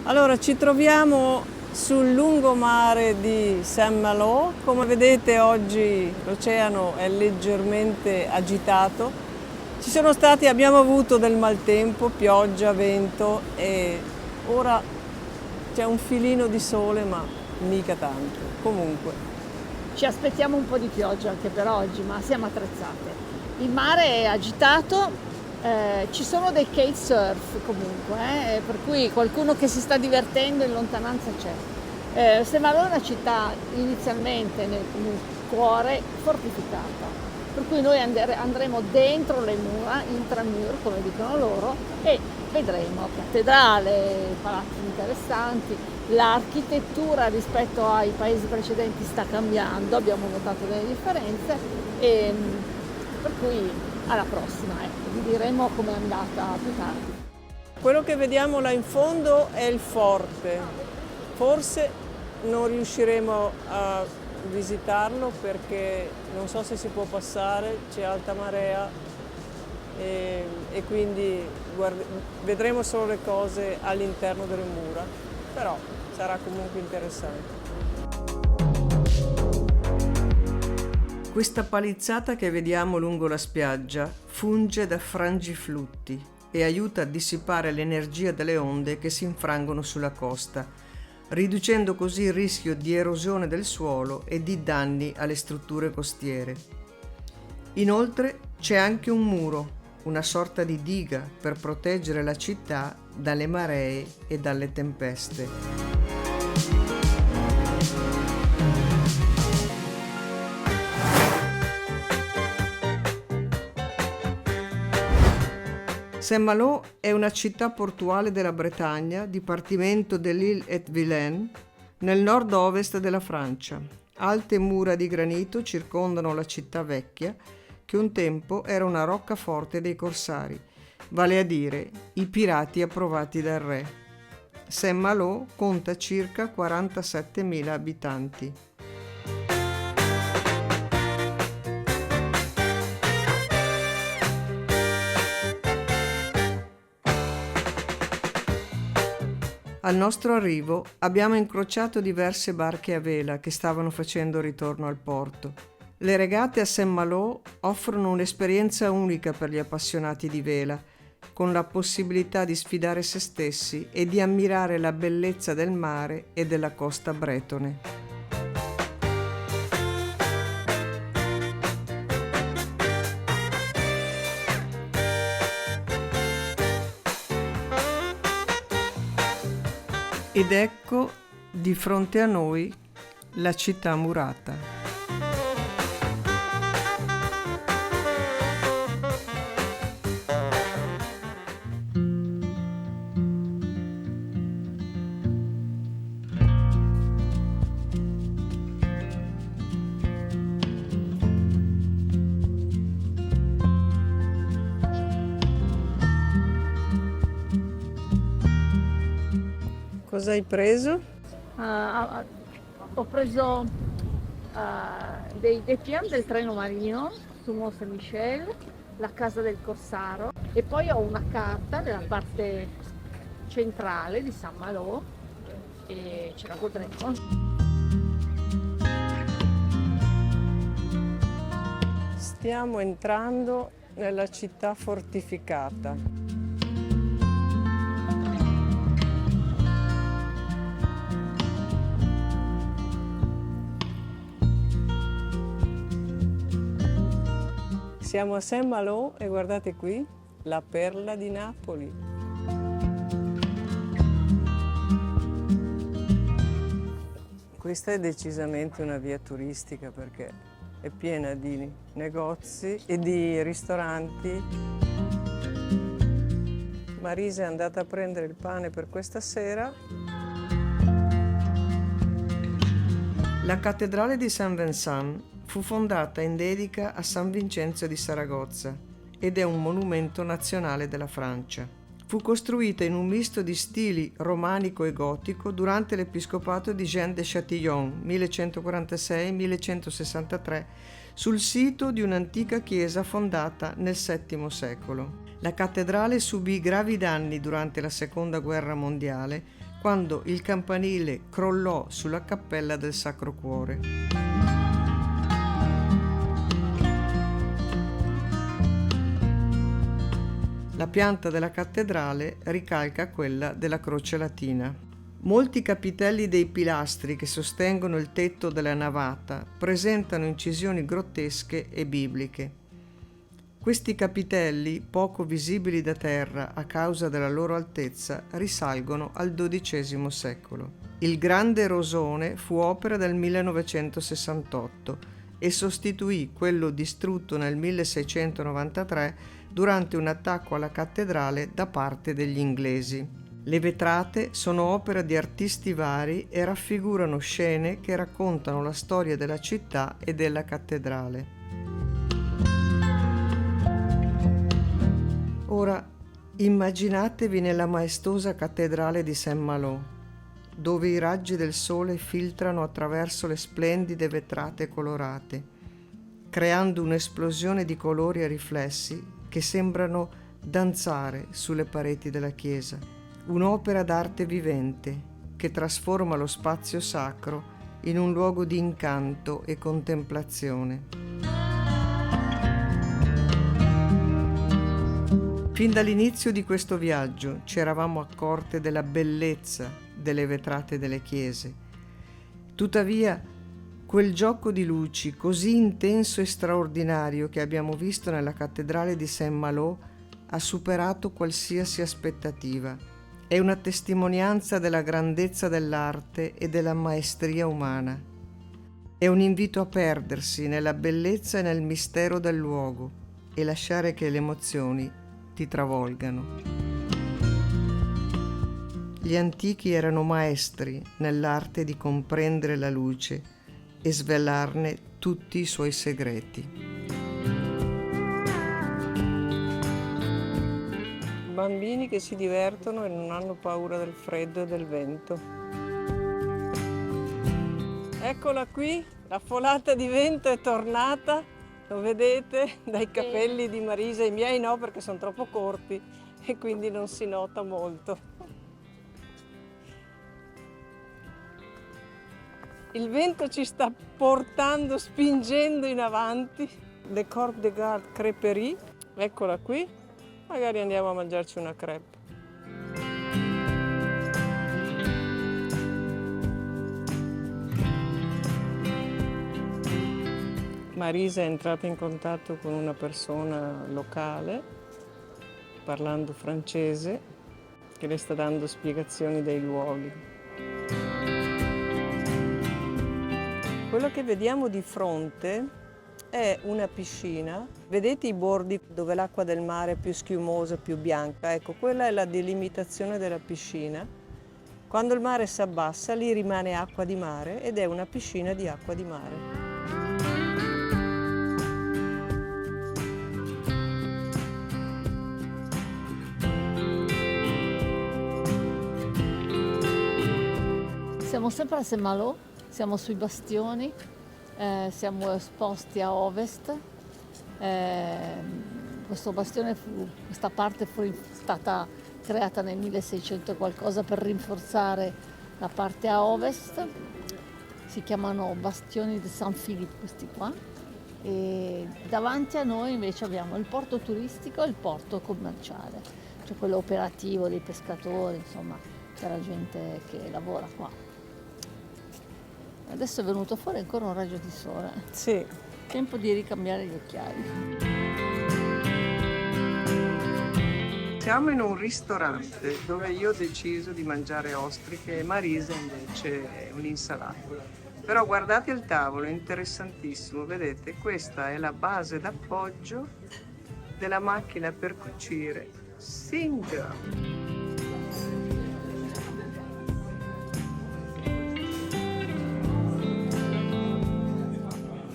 Allora, ci troviamo sul lungomare di Saint-Malo. Come vedete oggi l'oceano è leggermente agitato. Abbiamo avuto del maltempo, pioggia, vento e ora c'è un filino di sole, ma mica tanto. Comunque, Ci aspettiamo un po' di pioggia anche per oggi, ma siamo attrezzate. Il mare è agitato, ci sono dei kitesurf comunque, per cui qualcuno che si sta divertendo in lontananza c'è. Saint-Malo è una città inizialmente nel cuore fortificata, per cui noi andremo dentro le mura, intramur come dicono loro, e vedremo cattedrale, palazzi interessanti. L'architettura rispetto ai paesi precedenti sta cambiando, abbiamo notato delle differenze e per cui alla prossima, vi diremo com'è andata più tardi. quello che vediamo là in fondo è il forte. Forse non riusciremo a visitarlo perché non so se si può passare, c'è alta marea e quindi vedremo solo le cose all'interno delle mura, però sarà comunque interessante. Questa palizzata che vediamo lungo la spiaggia funge da frangiflutti e aiuta a dissipare l'energia delle onde che si infrangono sulla costa, riducendo così il rischio di erosione del suolo e di danni alle strutture costiere. Inoltre c'è anche un muro, una sorta di diga per proteggere la città dalle maree e dalle tempeste. Saint-Malo è una città portuale della Bretagna, dipartimento dell'Ille-et-Vilaine, nel nord-ovest della Francia. Alte mura di granito circondano la città vecchia, che un tempo era una roccaforte dei corsari, vale a dire i pirati approvati dal re. Saint-Malo conta circa 47.000 abitanti. Al nostro arrivo abbiamo incrociato diverse barche a vela che stavano facendo ritorno al porto. Le regate a Saint-Malo offrono un'esperienza unica per gli appassionati di vela, con la possibilità di sfidare se stessi e di ammirare la bellezza del mare e della costa bretone. Ed ecco di fronte a noi la città murata. Cosa hai preso? Ho preso dei piani del treno marino su Mont Saint-Michel, la casa del Corsaro, e poi ho una carta della parte centrale di Saint-Malo e ce la godremo. Stiamo entrando nella città fortificata. Siamo a Saint-Malo e guardate qui, la perla di Napoli. Questa è decisamente una via turistica perché è piena di negozi e di ristoranti. Marisa è andata a prendere il pane per questa sera. La cattedrale di Saint Vincent fu fondata in dedica a San Vincenzo di Saragozza ed è un monumento nazionale della Francia. Fu costruita in un misto di stili romanico e gotico durante l'episcopato di Jean de Châtillon 1146-1163 sul sito di un'antica chiesa fondata nel VII secolo. La cattedrale subì gravi danni durante la Seconda Guerra Mondiale quando il campanile crollò sulla cappella del Sacro Cuore. La pianta della cattedrale ricalca quella della croce latina. Molti capitelli dei pilastri che sostengono il tetto della navata presentano incisioni grottesche e bibliche. Questi capitelli, poco visibili da terra a causa della loro altezza, risalgono al XII secolo. Il grande rosone fu opera del 1968 e sostituì quello distrutto nel 1693 durante un attacco alla cattedrale da parte degli inglesi. Le vetrate sono opera di artisti vari e raffigurano scene che raccontano la storia della città e della cattedrale. Ora immaginatevi nella maestosa cattedrale di Saint-Malo, dove i raggi del sole filtrano attraverso le splendide vetrate colorate, creando un'esplosione di colori e riflessi che sembrano danzare sulle pareti della chiesa. Un'opera d'arte vivente che trasforma lo spazio sacro in un luogo di incanto e contemplazione. Fin dall'inizio di questo viaggio ci eravamo accorte della bellezza delle vetrate delle chiese. Tuttavia, quel gioco di luci così intenso e straordinario che abbiamo visto nella cattedrale di Saint-Malo ha superato qualsiasi aspettativa. È una testimonianza della grandezza dell'arte e della maestria umana. È un invito a perdersi nella bellezza e nel mistero del luogo e lasciare che le emozioni ti travolgano. Gli antichi erano maestri nell'arte di comprendere la luce e svelarne tutti i suoi segreti. Bambini che si divertono e non hanno paura del freddo e del vento. Eccola qui, la folata di vento è tornata. Lo vedete dai capelli di Marisa, i miei no perché sono troppo corti e quindi non si nota molto. Il vento ci sta portando, spingendo in avanti. Le Corps de Garde Crêperie, eccola qui, magari andiamo a mangiarci una crepe. Marisa è entrata in contatto con una persona locale, parlando francese, che le sta dando spiegazioni dei luoghi. Quello che vediamo di fronte è una piscina. Vedete i bordi dove l'acqua del mare è più schiumosa, più bianca? Ecco, quella è la delimitazione della piscina. Quando il mare si abbassa, lì rimane acqua di mare ed è una piscina di acqua di mare. Siamo sempre a Saint-Malo, siamo sui bastioni, siamo esposti a ovest. Questa parte fu stata creata nel 1600 e qualcosa per rinforzare la parte a ovest. Si chiamano bastioni di Saint-Philippe questi qua. E davanti a noi invece abbiamo il porto turistico e il porto commerciale, cioè quello operativo dei pescatori, insomma, per la gente che lavora qua. Adesso è venuto fuori ancora un raggio di sole. Sì. Tempo di ricambiare gli occhiali. Siamo in un ristorante dove io ho deciso di mangiare ostriche e Marisa invece un'insalata. Però guardate il tavolo, è interessantissimo, vedete? Questa è la base d'appoggio della macchina per cucire Singer.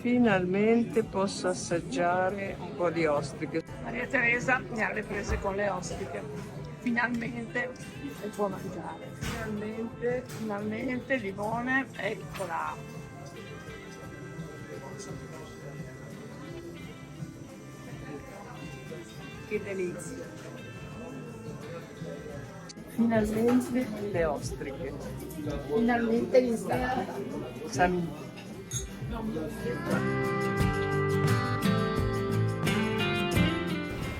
Finalmente posso assaggiare un po' di ostriche. Maria Teresa ne ha le prese con le ostriche. Finalmente le può mangiare. Finalmente limone, eccola. Che delizia. Finalmente le ostriche. Finalmente l'insalata. Salute.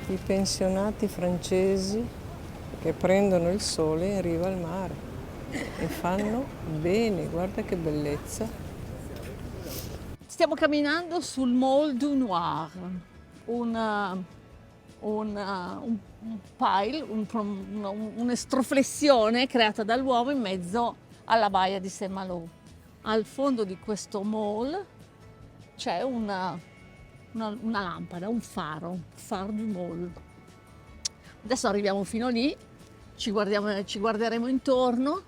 I pensionati francesi che prendono il sole in riva al mare e fanno bene, guarda che bellezza. Stiamo camminando sul Mole du Noir, un pile, un'estroflessione creata dall'uomo in mezzo alla baia di Saint-Malo. Al fondo di questo mole c'è una lampada, un faro du Mole. Adesso arriviamo fino lì, ci guarderemo intorno.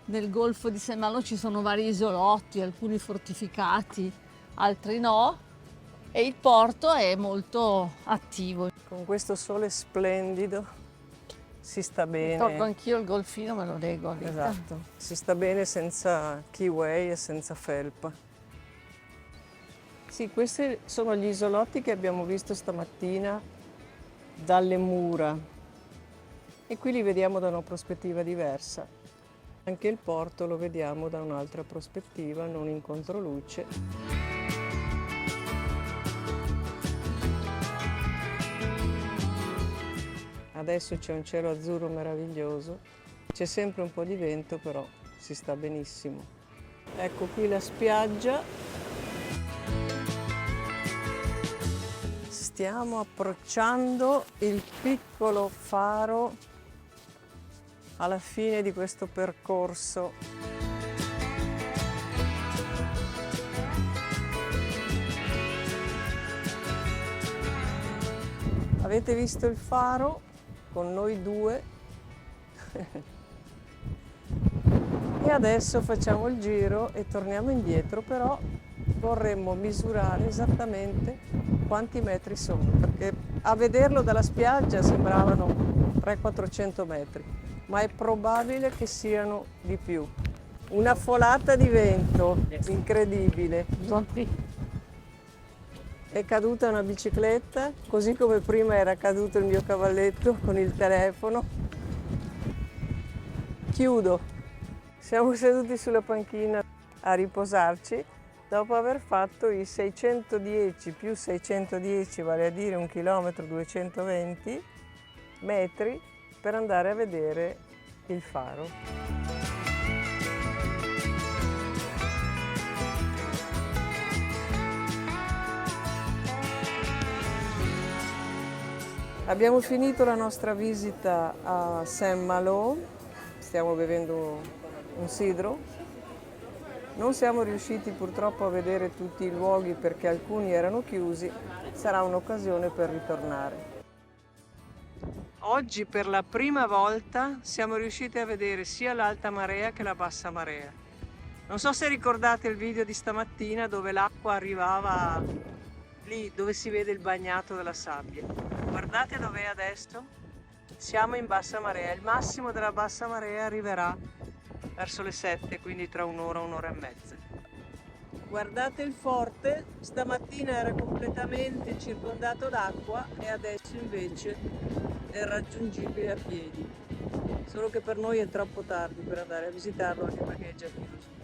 Nel golfo di Saint-Malo ci sono vari isolotti, alcuni fortificati, altri no, e il porto è molto attivo. Con questo sole splendido si sta bene. Tolgo anch'io il golfino, me lo leggo. Esatto, si sta bene senza kiwi e senza felpa. Sì, questi sono gli isolotti che abbiamo visto stamattina dalle mura e qui li vediamo da una prospettiva diversa. Anche il porto lo vediamo da un'altra prospettiva, non in controluce. Adesso c'è un cielo azzurro meraviglioso, c'è sempre un po' di vento, però si sta benissimo. Ecco qui la spiaggia. Stiamo approcciando il piccolo faro alla fine di questo percorso. Avete visto il faro? Con noi due. E adesso facciamo il giro e torniamo indietro, però vorremmo misurare esattamente quanti metri sono, perché a vederlo dalla spiaggia sembravano 300-400 metri, ma è probabile che siano di più. Una folata di vento incredibile. È caduta una bicicletta, così come prima era caduto il mio cavalletto con il telefono. Chiudo. Siamo seduti sulla panchina a riposarci dopo aver fatto i 610 più 610, vale a dire 1 chilometro 220 metri, per andare a vedere il faro. Abbiamo finito la nostra visita a Saint-Malo, stiamo bevendo un sidro. Non siamo riusciti purtroppo a vedere tutti i luoghi perché alcuni erano chiusi, sarà un'occasione per ritornare. Oggi per la prima volta siamo riusciti a vedere sia l'alta marea che la bassa marea. Non so se ricordate il video di stamattina dove l'acqua arrivava lì dove si vede il bagnato della sabbia. Guardate dov'è adesso? Siamo in bassa marea, il massimo della bassa marea arriverà verso le 7, quindi tra un'ora, un'ora e mezza. Guardate il forte, stamattina era completamente circondato d'acqua e adesso invece è raggiungibile a piedi. Solo che per noi è troppo tardi per andare a visitarlo, anche perché è già chiuso.